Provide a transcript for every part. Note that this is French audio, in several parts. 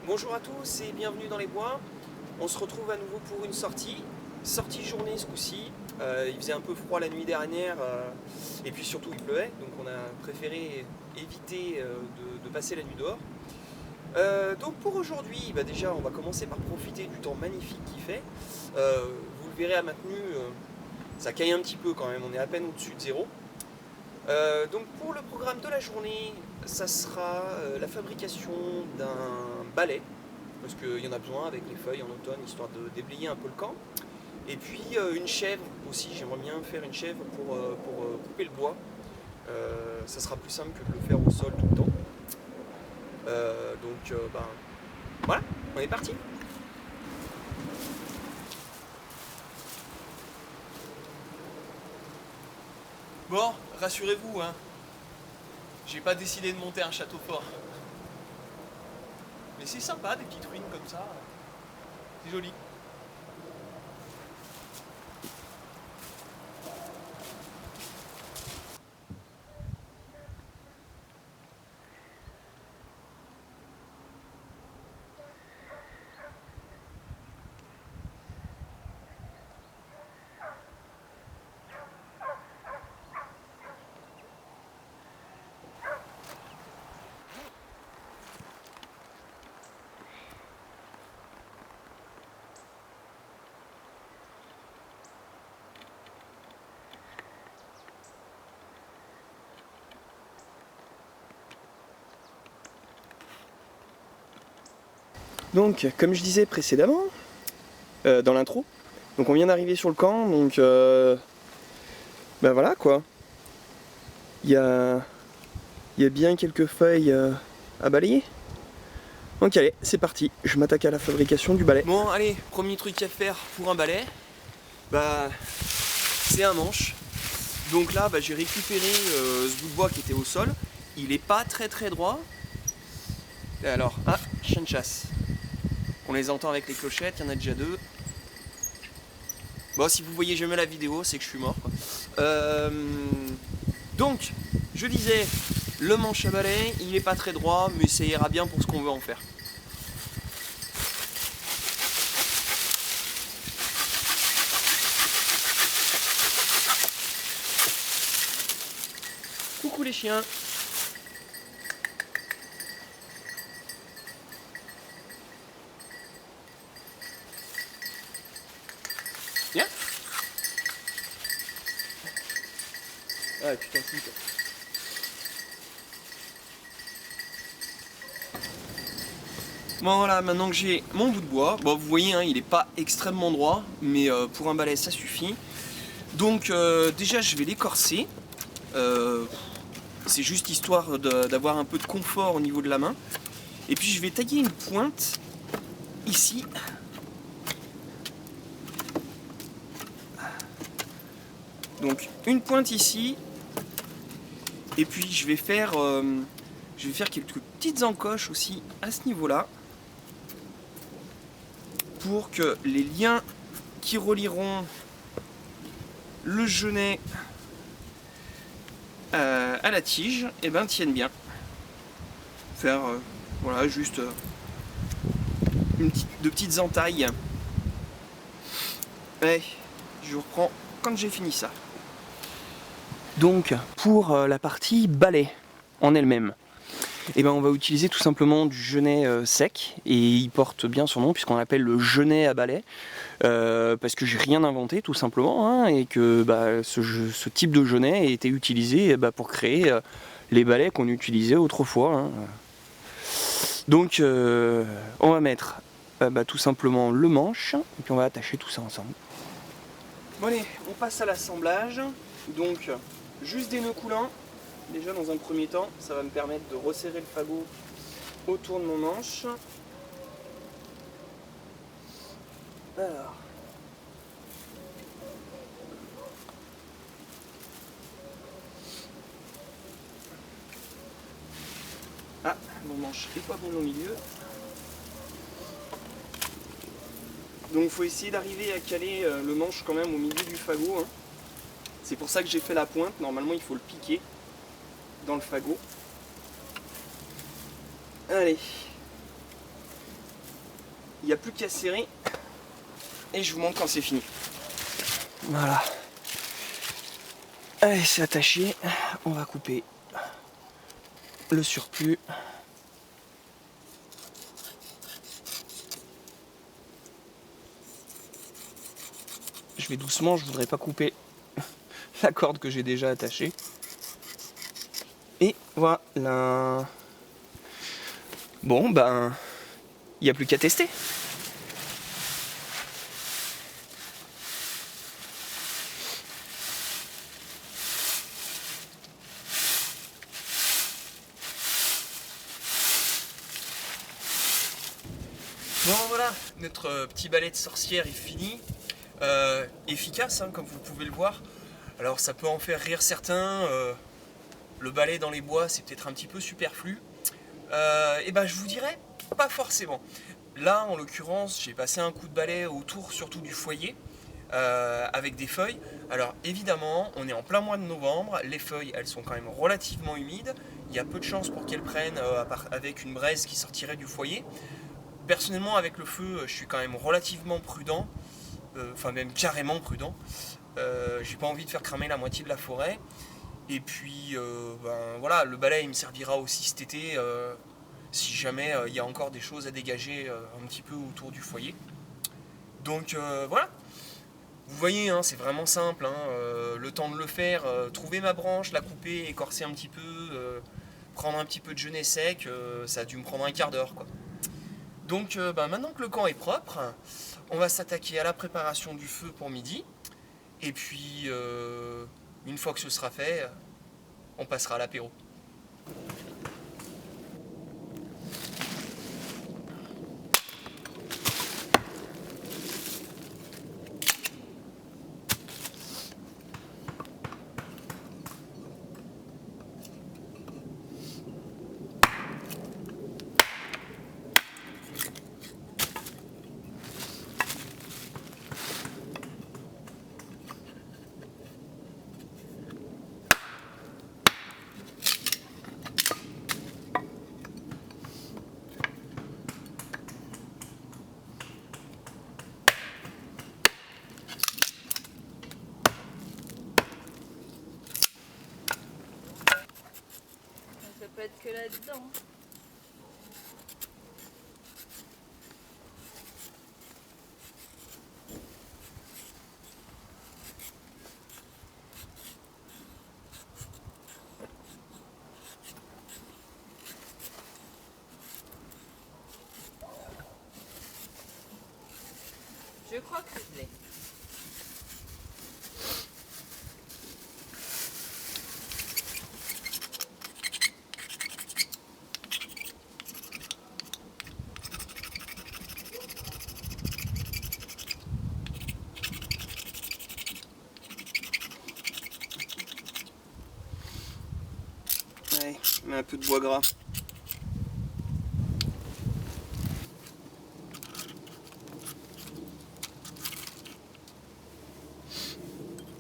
Bonjour à tous et bienvenue dans les bois. On se retrouve à nouveau pour une sortie journée ce coup-ci. Il faisait un peu froid la nuit dernière et puis surtout il pleuvait, donc on a préféré éviter de passer la nuit dehors. Donc pour aujourd'hui, déjà on va commencer par profiter du temps magnifique qu'il fait. Vous le verrez à ma tenue, ça caille un petit peu quand même, on est à peine au-dessus de zéro. Donc pour le programme de la journée, ça sera la fabrication d'un balai, parce qu'il y en a besoin avec les feuilles en automne, histoire de déblayer un peu le camp. Et puis une chèvre aussi, j'aimerais bien faire une chèvre pour couper le bois. Ça sera plus simple que de le faire au sol tout le temps. Voilà, on est parti. Bon, rassurez-vous, hein, j'ai pas décidé de monter un château fort. Mais c'est sympa, des petites ruines comme ça. C'est joli. Donc, comme je disais précédemment, dans l'intro, donc on vient d'arriver sur le camp, donc voilà quoi. Il y a bien quelques feuilles à balayer. Donc allez, c'est parti, je m'attaque à la fabrication du balai. Bon allez, premier truc à faire pour un balai, c'est un manche. Donc là j'ai récupéré ce bout de bois qui était au sol. Il est pas très droit. Et alors, chien de chasse. On les entend avec les clochettes, il y en a déjà deux. Bon, si vous voyez jamais la vidéo, c'est que je suis mort, quoi. Donc, je disais, le manche à balai, il est pas très droit, mais ça ira bien pour ce qu'on veut en faire. Coucou les chiens. Viens. Ah putain, c'est quoi. Bon voilà, maintenant que j'ai mon bout de bois, bon vous voyez, hein, il est pas extrêmement droit, mais pour un balai ça suffit. Donc déjà je vais l'écorcer. C'est juste histoire d'avoir un peu de confort au niveau de la main. Et puis je vais tailler une pointe ici. Donc une pointe ici. Et puis je vais faire quelques petites encoches aussi à ce niveau-là. Pour que les liens qui relieront le genet à la tige tiennent bien. Faire voilà, juste de petites entailles. Et je reprends quand j'ai fini ça. Donc pour la partie balai en elle-même, on va utiliser tout simplement du genet sec, et il porte bien son nom puisqu'on l'appelle le genet à balai, parce que j'ai rien inventé tout simplement, hein, et que ce type de genet a été utilisé pour créer les balais qu'on utilisait autrefois, hein. Donc on va mettre tout simplement le manche, et puis on va attacher tout ça ensemble. Bon allez, on passe à l'assemblage. Donc juste des nœuds coulants. Déjà dans un premier temps, ça va me permettre de resserrer le fagot autour de mon manche. Alors. Ah, mon manche n'est pas bon au milieu. Donc il faut essayer d'arriver à caler le manche quand même au milieu du fagot, hein. C'est pour ça que j'ai fait la pointe. Normalement il faut le piquer dans le fagot. Allez. Il n'y a plus qu'à serrer et je vous montre quand c'est fini. Voilà. Allez, c'est attaché. On va couper le surplus. Je vais doucement, je voudrais pas couper la corde que j'ai déjà attachée. Et voilà. Bon, ben, il n'y a plus qu'à tester. Bon voilà, notre petit balai de sorcière est fini. Efficace, hein, comme vous pouvez le voir. Alors ça peut en faire rire certains. Le balai dans les bois, c'est peut-être un petit peu superflu. Et ben je vous dirais, pas forcément. Là, en l'occurrence, j'ai passé un coup de balai autour surtout du foyer. Avec des feuilles. Alors évidemment, on est en plein mois de novembre, les feuilles elles sont quand même relativement humides, il y a peu de chances pour qu'elles prennent avec une braise qui sortirait du foyer. Personnellement avec le feu, je suis quand même relativement prudent, enfin même carrément prudent. J'ai pas envie de faire cramer la moitié de la forêt. Et puis ben, voilà, le balai il me servira aussi cet été si jamais il y a encore des choses à dégager un petit peu autour du foyer. Donc voilà. Vous voyez, hein, c'est vraiment simple, hein, le temps de le faire, trouver ma branche, la couper, écorcer un petit peu, prendre un petit peu de genêt sec, ça a dû me prendre un quart d'heure, quoi. Donc bah, maintenant que le camp est propre, on va s'attaquer à la préparation du feu pour midi. Et puis, une fois que ce sera fait, on passera à l'apéro. Ça peut être que là-dedans. Je crois que je l'ai. Allez, mets un peu de bois gras.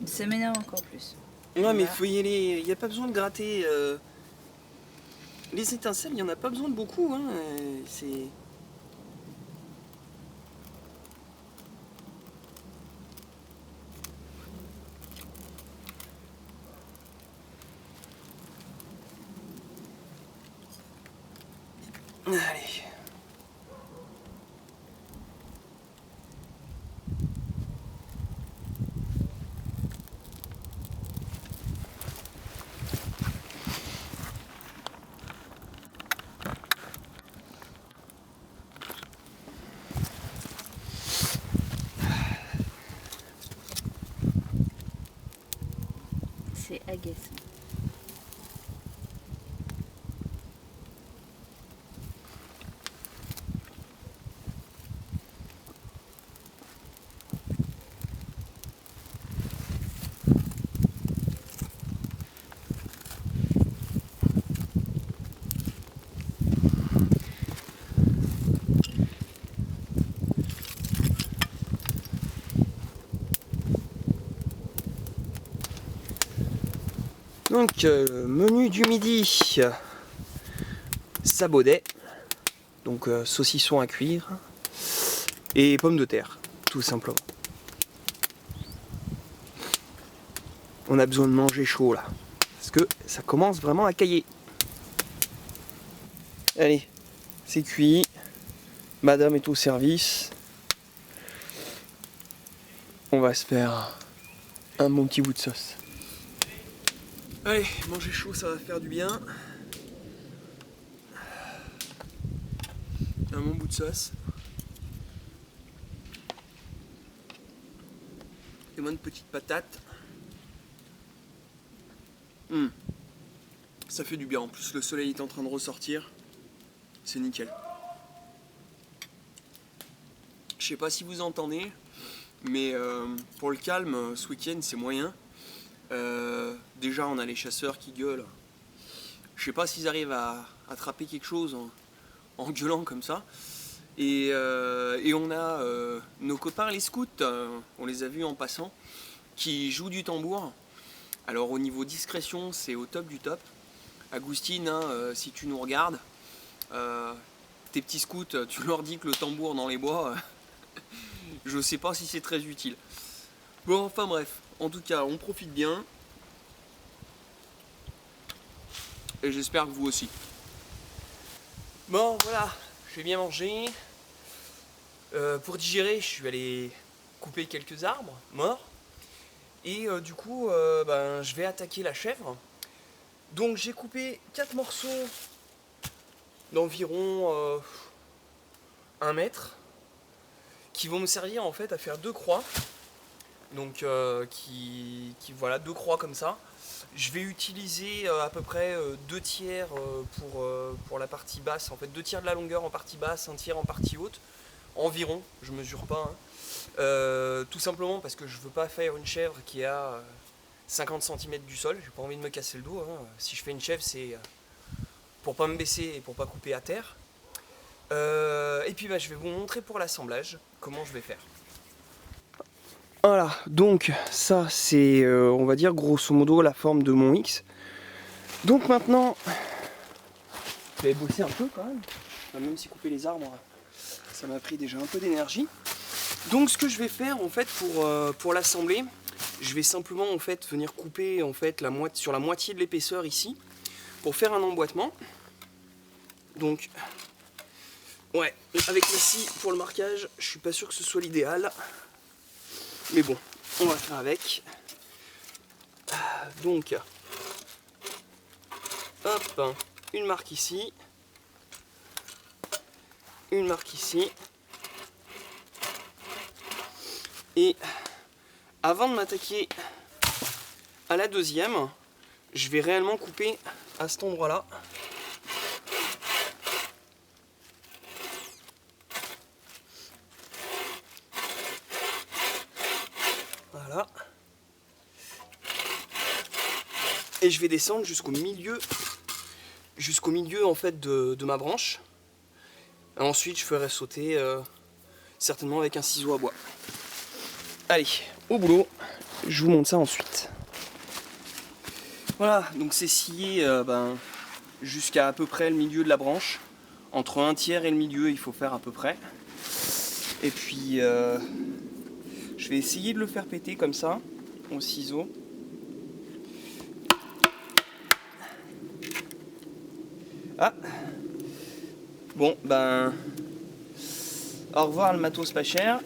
Ça m'énerve encore plus. Ouais, mais faut y aller, il n'y a pas besoin de gratter. Les étincelles, il n'y en a pas besoin de beaucoup, hein. C'est... Allez. C'est agaçant. Donc, menu du midi, sabaudet, donc saucisson à cuire, et pommes de terre, tout simplement. On a besoin de manger chaud là, parce que ça commence vraiment à cailler. Allez, c'est cuit, madame est au service. On va se faire un bon petit bout de sauce. Allez, manger chaud, ça va faire du bien. Un bon bout de sauce. Et moi une petite patate. Ça fait du bien, en plus le soleil est en train de ressortir. C'est nickel. Je sais pas si vous entendez, mais pour le calme, ce week-end c'est moyen. Déjà on a les chasseurs qui gueulent. Je sais pas s'ils arrivent à attraper quelque chose en gueulant comme ça. Et on a nos copains les scouts, on les a vus en passant, qui jouent du tambour. Alors au niveau discrétion, c'est au top du top. Agustine, si tu nous regardes, tes petits scouts, tu leur dis que le tambour dans les bois, je sais pas si c'est très utile. Bon, enfin bref, en tout cas, on profite bien. Et j'espère que vous aussi. Bon, voilà, j'ai bien mangé. Pour digérer, je suis allé couper quelques arbres morts. Et du coup, je vais attaquer la chèvre. Donc j'ai coupé 4 morceaux d'environ 1 mètre qui vont me servir en fait à faire 2 croix. Donc voilà, 2 croix comme ça. Je vais utiliser à peu près 2 tiers pour la partie basse, en fait 2 tiers de la longueur en partie basse, 1 tiers en partie haute, environ, je mesure pas. Tout simplement parce que je veux pas faire une chèvre qui est à 50 cm du sol, j'ai pas envie de me casser le dos. Si je fais une chèvre, c'est pour pas me baisser et pour pas couper à terre. Et puis je vais vous montrer pour l'assemblage comment je vais faire. Voilà, donc ça c'est on va dire grosso modo la forme de mon X. Donc maintenant, je vais bosser un peu quand même, même si couper les arbres, ça m'a pris déjà un peu d'énergie. Donc ce que je vais faire en fait pour l'assembler, je vais simplement en fait venir couper en fait sur la moitié de l'épaisseur ici pour faire un emboîtement. Donc ouais, avec la scie pour le marquage, je suis pas sûr que ce soit l'idéal. Mais bon, on va faire avec. Donc, hop, une marque ici, une marque ici. Et avant de m'attaquer à la deuxième, je vais réellement couper à cet endroit-là. Voilà. Et je vais descendre jusqu'au milieu en fait de ma branche. Et ensuite, je ferai sauter certainement avec un ciseau à bois. Allez, au boulot. Je vous montre ça ensuite. Voilà, donc c'est scié jusqu'à à peu près le milieu de la branche. Entre 1 tiers et le milieu, il faut faire à peu près. Et puis je vais essayer de le faire péter comme ça, au ciseau. Ah, bon, au revoir le matos pas cher.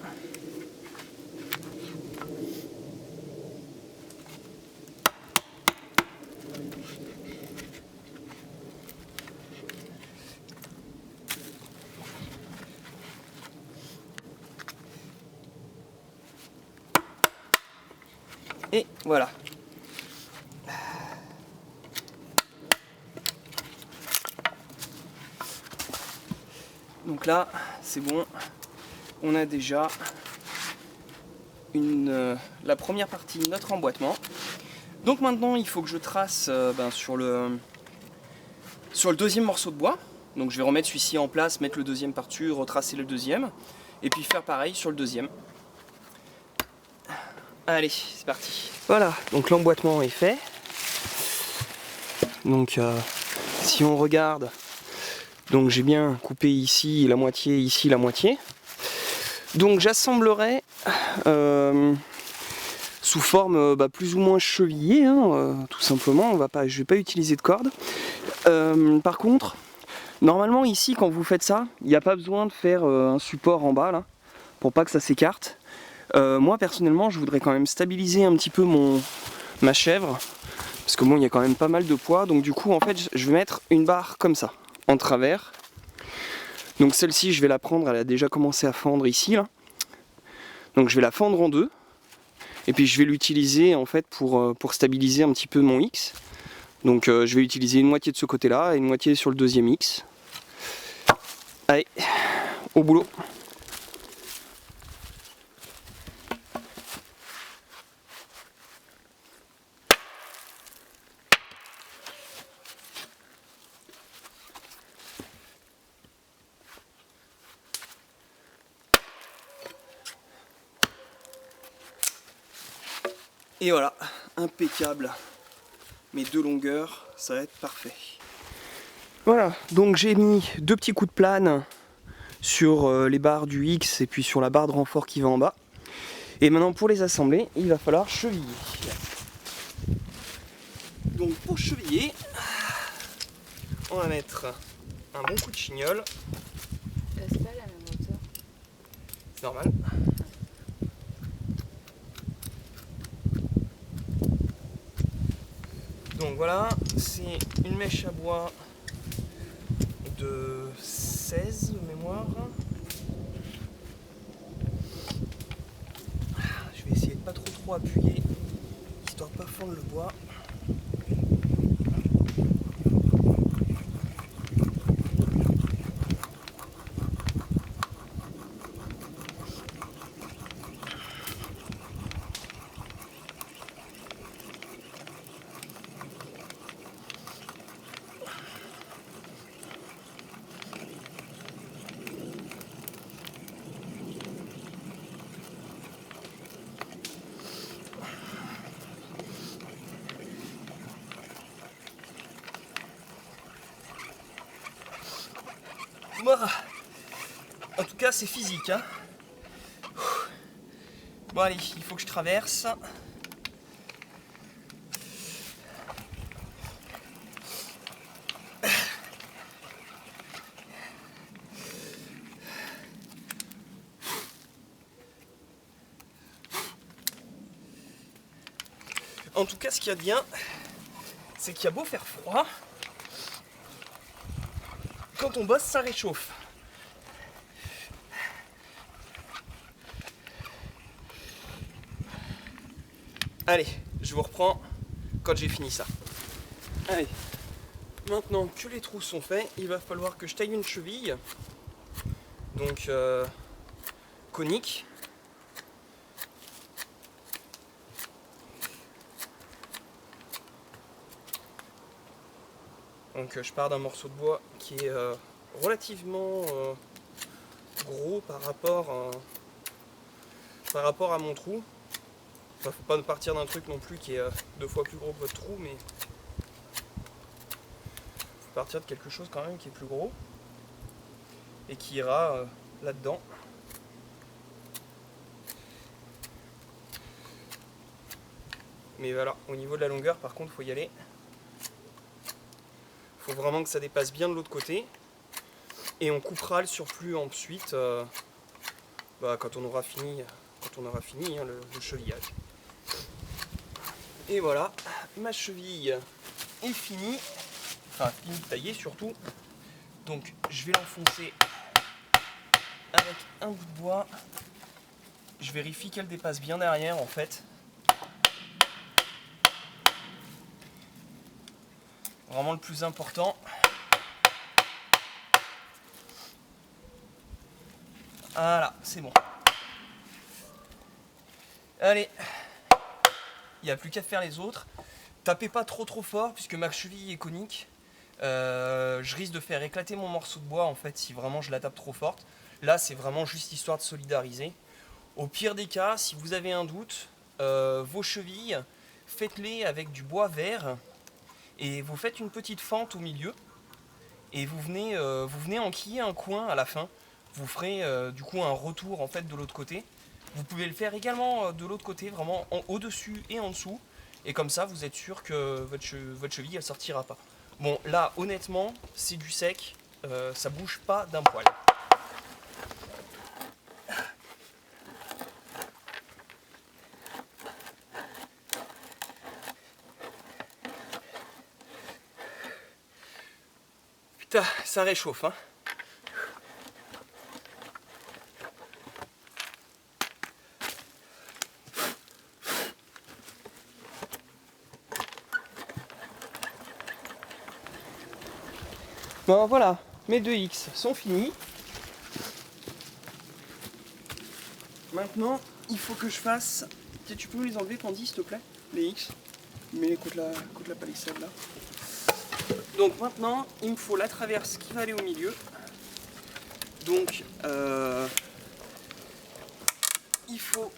Et voilà. Donc là, c'est bon. On a déjà la première partie de notre emboîtement. Donc maintenant, il faut que je trace sur le deuxième morceau de bois. Donc je vais remettre celui-ci en place, mettre le deuxième par-dessus, retracer le deuxième. Et puis faire pareil sur le deuxième. Allez, c'est parti. Voilà, donc l'emboîtement est fait. Donc si on regarde, donc j'ai bien coupé ici la moitié, Donc j'assemblerai sous forme plus ou moins chevillée, hein, tout simplement. Je vais pas utiliser de corde. Par contre, normalement ici quand vous faites ça, il n'y a pas besoin de faire un support en bas là, pour pas que ça s'écarte. Moi personnellement je voudrais quand même stabiliser un petit peu ma chèvre, parce que bon il y a quand même pas mal de poids, donc du coup en fait je vais mettre une barre comme ça, en travers. Donc celle-ci je vais la prendre, elle a déjà commencé à fendre ici là. Donc je vais la fendre en deux. Et puis je vais l'utiliser en fait pour stabiliser un petit peu mon X. Donc je vais utiliser une moitié de ce côté-là et une moitié sur le deuxième X. Allez, au boulot. Et voilà, impeccable. Mes deux longueurs, ça va être parfait. Voilà, donc j'ai mis 2 petits coups de plane sur les barres du X et puis sur la barre de renfort qui va en bas. Et maintenant pour les assembler, il va falloir cheviller. Donc pour cheviller, on va mettre un bon coup de chignol. C'est pas la même hauteur. C'est normal. Donc voilà, c'est une mèche à bois de 16 de mémoire. Je vais essayer de pas trop appuyer, histoire de pas fendre le bois. En tout cas c'est physique hein. Bon allez, il faut que je traverse. En tout cas ce qu'il y a de bien, c'est qu'il y a beau faire froid, quand on bosse ça réchauffe. Allez, je vous reprends quand j'ai fini ça. Allez, maintenant que les trous sont faits, il va falloir que je taille une cheville. Donc conique. Donc je pars d'un morceau de bois qui est relativement gros par rapport à mon trou. Enfin, faut pas partir d'un truc non plus qui est 2 fois plus gros que votre trou, mais faut partir de quelque chose quand même qui est plus gros et qui ira là-dedans. Mais voilà, au niveau de la longueur par contre faut y aller. Faut vraiment que ça dépasse bien de l'autre côté. Et on coupera le surplus ensuite quand on aura fini, hein, le chevillage. Et voilà, ma cheville est finie, enfin finie de tailler surtout. Donc je vais l'enfoncer avec un bout de bois. Je vérifie qu'elle dépasse bien derrière en fait. Vraiment le plus important. Voilà, c'est bon. Allez, il n'y a plus qu'à faire les autres. Tapez pas trop fort puisque ma cheville est conique. Je risque de faire éclater mon morceau de bois en fait si vraiment je la tape trop forte. Là c'est vraiment juste histoire de solidariser. Au pire des cas, si vous avez un doute, vos chevilles, faites-les avec du bois vert et vous faites une petite fente au milieu et vous venez enquiller un coin à la fin vous ferez du coup un retour en fait de l'autre côté. Vous pouvez le faire également de l'autre côté, vraiment au-dessus et en dessous. Et comme ça, vous êtes sûr que votre cheville, elle sortira pas. Bon, là, honnêtement, c'est du sec. Ça bouge pas d'un poil. Putain, ça réchauffe, hein. Bon voilà, mes 2X sont finis. Maintenant, il faut que je fasse... Tu peux me les enlever, Candy, s'il te plaît? Les X. Mets-les contre la palissade là. Donc maintenant, il me faut la traverse qui va aller au milieu. Donc, il faut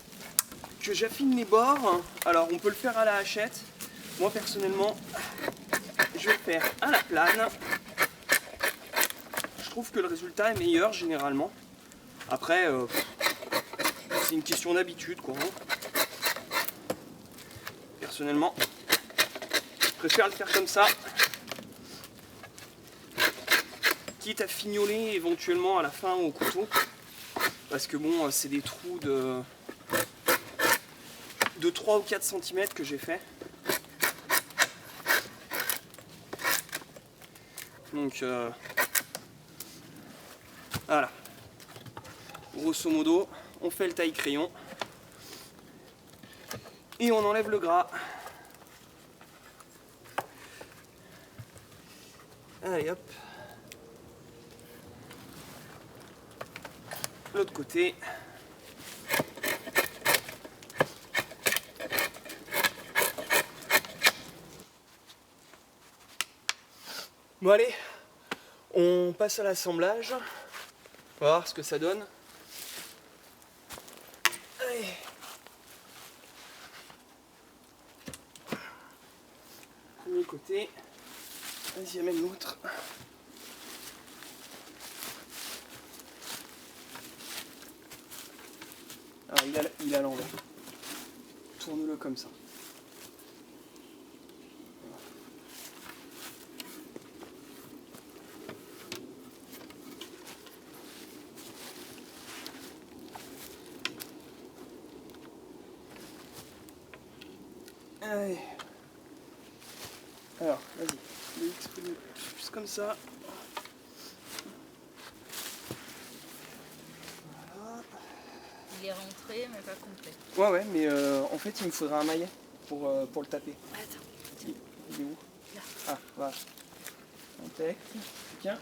que j'affine les bords. Alors, on peut le faire à la hachette. Moi, personnellement, je vais le faire à la plane. Je trouve que le résultat est meilleur généralement. Après, c'est une question d'habitude, quoi. Personnellement, je préfère le faire comme ça, quitte à fignoler éventuellement à la fin au couteau, parce que bon, c'est des trous de 3 ou 4 cm que j'ai fait. Donc voilà, grosso modo, on fait le taille-crayon et on enlève le gras. Allez hop, l'autre côté. Bon allez, on passe à l'assemblage. On va voir ce que ça donne. Allez. Premier côté. Vas-y, amène l'autre. Alors il a l'envers. Tourne-le comme ça. Allez. Alors, vas-y. Le X, plus comme ça. Voilà. Il est rentré, mais pas complet. Ouais, mais en fait, il me faudrait un maillet pour le taper. Attends. Il est où? Là. Ah, voilà. Impec. Tiens.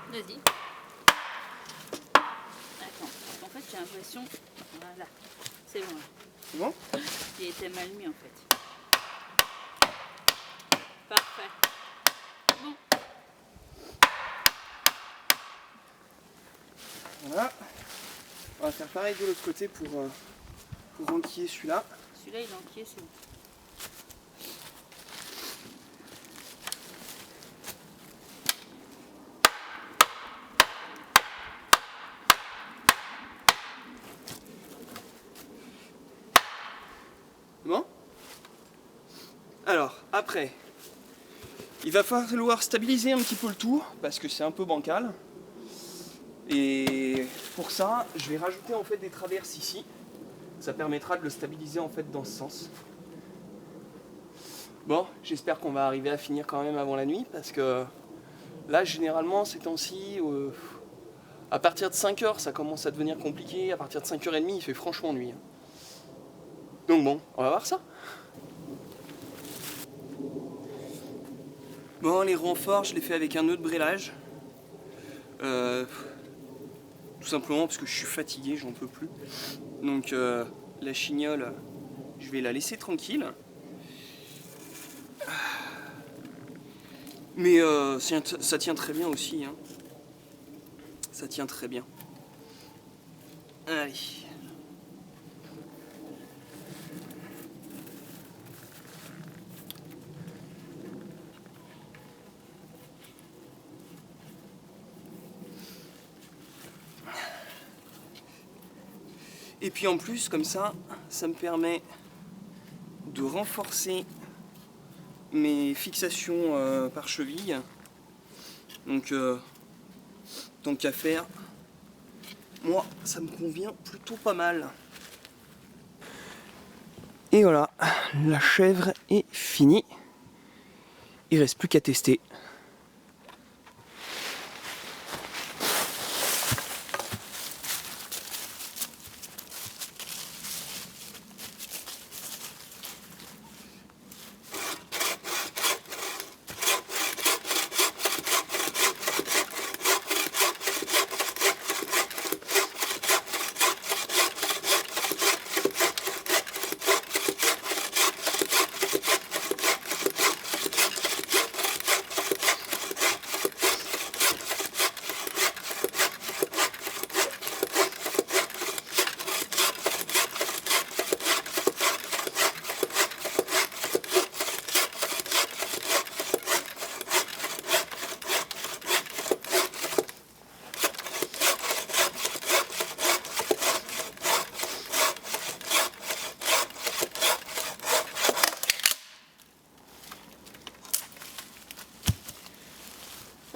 Vas-y. Attends, en fait j'ai l'impression... Voilà, c'est bon. C'est bon? Il était mal mis en fait. Parfait. Bon. Voilà. On va faire pareil de l'autre côté pour enquiller celui-là. Celui-là il est enquillé, c'est bon. Bon. Alors, après, il va falloir stabiliser un petit peu le tout, parce que c'est un peu bancal. Et pour ça, je vais rajouter en fait des traverses ici. Ça permettra de le stabiliser en fait dans ce sens. Bon, j'espère qu'on va arriver à finir quand même avant la nuit, parce que là, généralement, ces temps-ci, à partir de 5h, ça commence à devenir compliqué. À partir de 5h30, il fait franchement nuit. Donc bon, on va voir ça. Bon, les renforts, je les fais avec un nœud de brélage. Tout simplement parce que je suis fatigué, j'en peux plus. Donc la chignole, je vais la laisser tranquille. Mais ça tient très bien aussi. Hein. Ça tient très bien. Allez. Et puis en plus, comme ça me permet de renforcer mes fixations par cheville. Donc, tant qu'à faire, moi, ça me convient plutôt pas mal. Et voilà, la chèvre est finie. Il reste plus qu'à tester.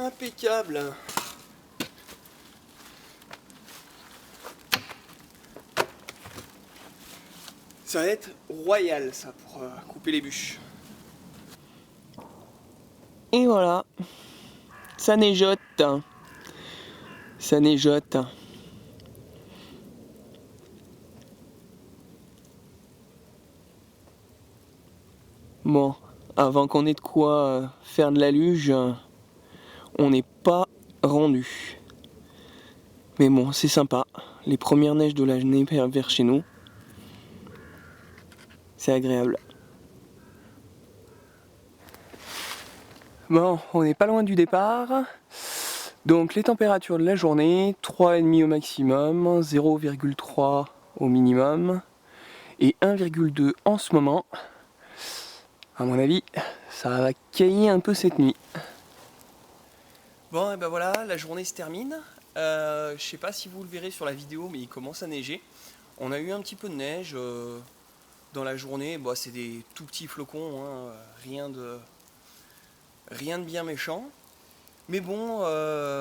Impeccable. Ça va être royal ça pour couper les bûches. Et voilà, ça neigeote. Ça neigeote. Bon, avant qu'on ait de quoi faire de la luge, on n'est pas rendu. Mais bon, c'est sympa. Les premières neiges de l'année vers chez nous. C'est agréable. Bon, on n'est pas loin du départ. Donc les températures de la journée, 3,5 au maximum, 0,3 au minimum et 1,2 en ce moment. À mon avis, ça va cailler un peu cette nuit. Bon, et ben voilà, la journée se termine. Je sais pas si vous le verrez sur la vidéo, mais il commence à neiger. On a eu un petit peu de neige dans la journée. Bon, c'est des tout petits flocons, hein, rien de bien méchant. Mais bon,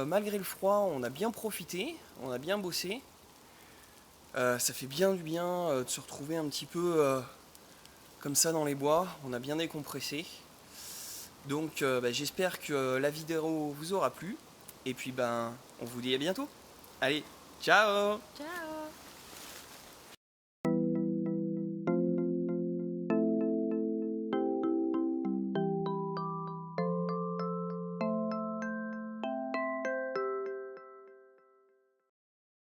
malgré le froid, on a bien profité, on a bien bossé. Ça fait bien du bien de se retrouver un petit peu comme ça dans les bois. On a bien décompressé. Donc j'espère que la vidéo vous aura plu. Et puis on vous dit à bientôt. Allez, ciao! Ciao!